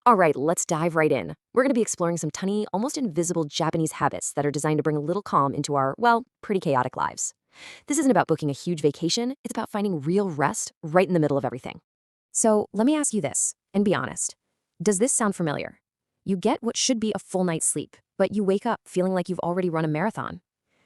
All right, let's dive right in. We're going to be exploring some tiny, almost invisible Japanese habits that are designed to bring a little calm into our, well, pretty chaotic lives. This isn't about booking a huge vacation, it's about finding real rest right in the middle of everything. So let me ask you this, and be honest. Does this sound familiar? You get what should be a full night's sleep, but you wake up feeling like you've already run a marathon.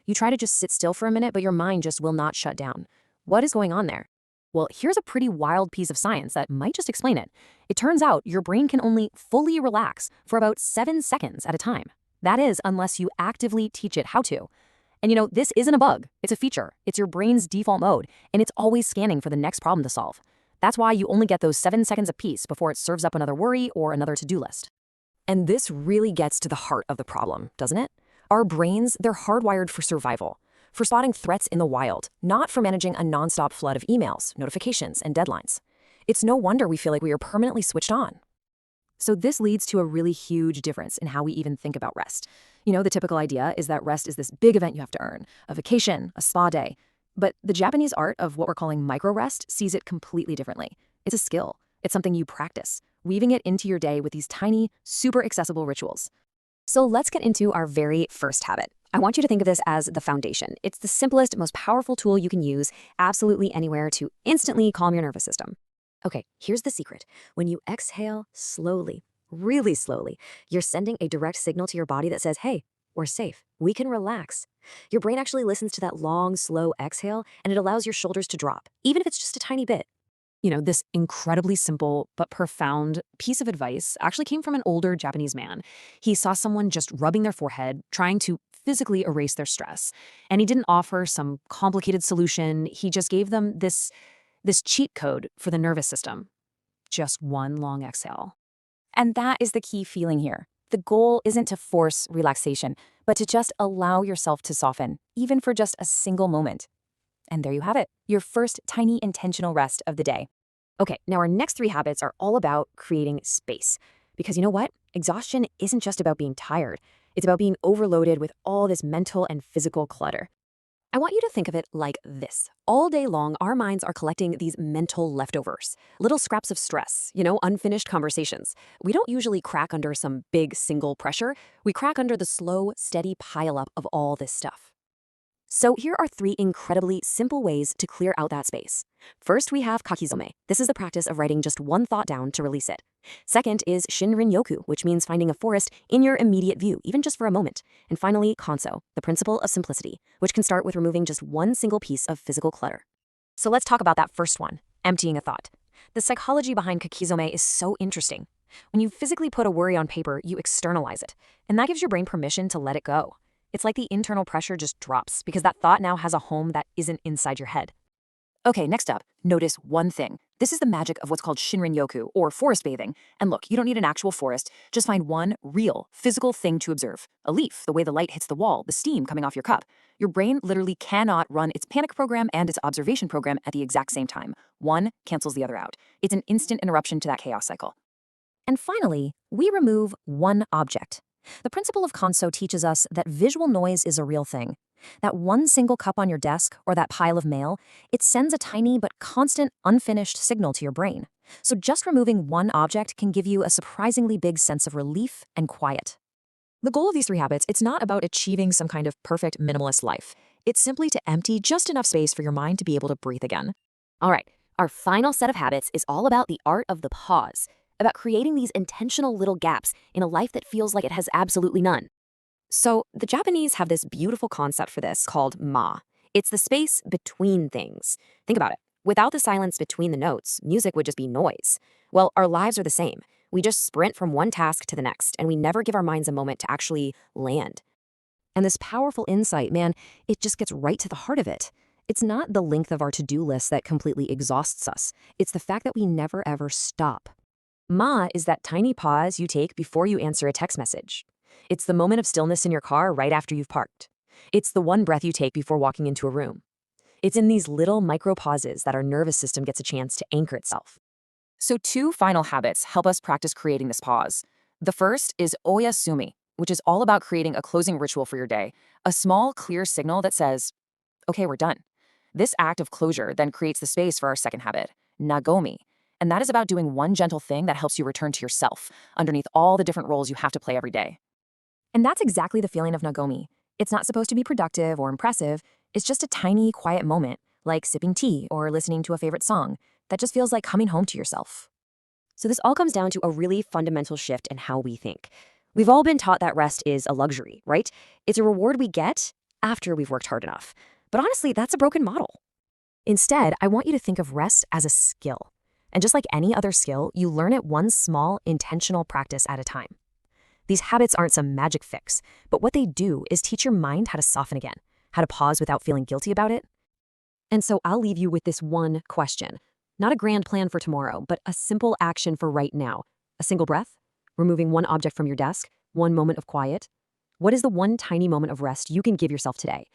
You try to just sit still for a minute, but your mind just will not shut down. What is going on there? Well, here's a pretty wild piece of science that might just explain it. It turns out your brain can only fully relax for about 7 seconds at a time. That is, unless you actively teach it how to. And this isn't a bug, it's a feature. It's your brain's default mode, and it's always scanning for the next problem to solve. That's why you only get those 7 seconds of peace before it serves up another worry or another to-do list. And this really gets to the heart of the problem, doesn't it? Our brains, they're hardwired for survival, for spotting threats in the wild, not for managing a nonstop flood of emails, notifications, and deadlines. It's no wonder we feel like we are permanently switched on. So this leads to a really huge difference in how we even think about rest. The typical idea is that rest is this big event you have to earn, a vacation, a spa day. But the Japanese art of what we're calling micro-rest sees it completely differently. It's a skill. It's something you practice, weaving it into your day with these tiny, super accessible rituals. So let's get into our very first habit. I want you to think of this as the foundation. It's the simplest, most powerful tool you can use absolutely anywhere to instantly calm your nervous system. Okay, here's the secret. When you exhale slowly, really slowly, you're sending a direct signal to your body that says, hey, we're safe. We can relax. Your brain actually listens to that long, slow exhale, and it allows your shoulders to drop, even if it's just a tiny bit. This incredibly simple but profound piece of advice actually came from an older Japanese man. He saw someone just rubbing their forehead, trying to physically erase their stress. And he didn't offer some complicated solution. He just gave them this cheat code for the nervous system. Just one long exhale. And that is the key feeling here. The goal isn't to force relaxation, but to just allow yourself to soften, even for just a single moment. And there you have it, your first tiny intentional rest of the day. Okay, now our next three habits are all about creating space. Because you know what? Exhaustion isn't just about being tired. It's about being overloaded with all this mental and physical clutter. I want you to think of it like this. All day long, our minds are collecting these mental leftovers, little scraps of stress, unfinished conversations. We don't usually crack under some big single pressure. We crack under the slow, steady pileup of all this stuff. So here are three incredibly simple ways to clear out that space. First, we have Kakisome. This is the practice of writing just one thought down to release it. Second is Shinrin-yoku, which means finding a forest in your immediate view, even just for a moment. And finally, Kanso, the principle of simplicity, which can start with removing just one single piece of physical clutter. So let's talk about that first one, emptying a thought. The psychology behind Kakisome is so interesting. When you physically put a worry on paper, you externalize it, and that gives your brain permission to let it go. It's like the internal pressure just drops because that thought now has a home that isn't inside your head. Okay, next up, notice one thing. This is the magic of what's called Shinrin-yoku, or forest bathing. And look, you don't need an actual forest. Just find one real, physical thing to observe. A leaf, the way the light hits the wall, the steam coming off your cup. Your brain literally cannot run its panic program and its observation program at the exact same time. One cancels the other out. It's an instant interruption to that chaos cycle. And finally, we remove one object. The principle of Kanso teaches us that visual noise is a real thing. That one single cup on your desk or that pile of mail, it sends a tiny but constant unfinished signal to your brain. So just removing one object can give you a surprisingly big sense of relief and quiet. The goal of these three habits, it's not about achieving some kind of perfect minimalist life. It's simply to empty just enough space for your mind to be able to breathe again. All right, our final set of habits is all about the art of the pause, about creating these intentional little gaps in a life that feels like it has absolutely none. So the Japanese have this beautiful concept for this called ma. It's the space between things. Think about it. Without the silence between the notes, music would just be noise. Well, our lives are the same. We just sprint from one task to the next, and we never give our minds a moment to actually land. And this powerful insight, man, it just gets right to the heart of it. It's not the length of our to-do list that completely exhausts us. It's the fact that we never ever stop. Ma is that tiny pause you take before you answer a text message. It's the moment of stillness in your car right after you've parked. It's the one breath you take before walking into a room. It's in these little micro pauses that our nervous system gets a chance to anchor itself. So 2 final habits help us practice creating this pause. The first is oyasumi, which is all about creating a closing ritual for your day, a small, clear signal that says, okay, we're done. This act of closure then creates the space for our second habit, nagomi. And that is about doing one gentle thing that helps you return to yourself, underneath all the different roles you have to play every day. And that's exactly the feeling of Nagomi. It's not supposed to be productive or impressive. It's just a tiny, quiet moment, like sipping tea or listening to a favorite song, that just feels like coming home to yourself. So this all comes down to a really fundamental shift in how we think. We've all been taught that rest is a luxury, right? It's a reward we get after we've worked hard enough. But honestly, that's a broken model. Instead, I want you to think of rest as a skill. And just like any other skill, you learn it one small, intentional practice at a time. These habits aren't some magic fix, but what they do is teach your mind how to soften again, how to pause without feeling guilty about it. And so I'll leave you with this one question. Not a grand plan for tomorrow, but a simple action for right now. A single breath, removing one object from your desk, one moment of quiet. What is the one tiny moment of rest you can give yourself today?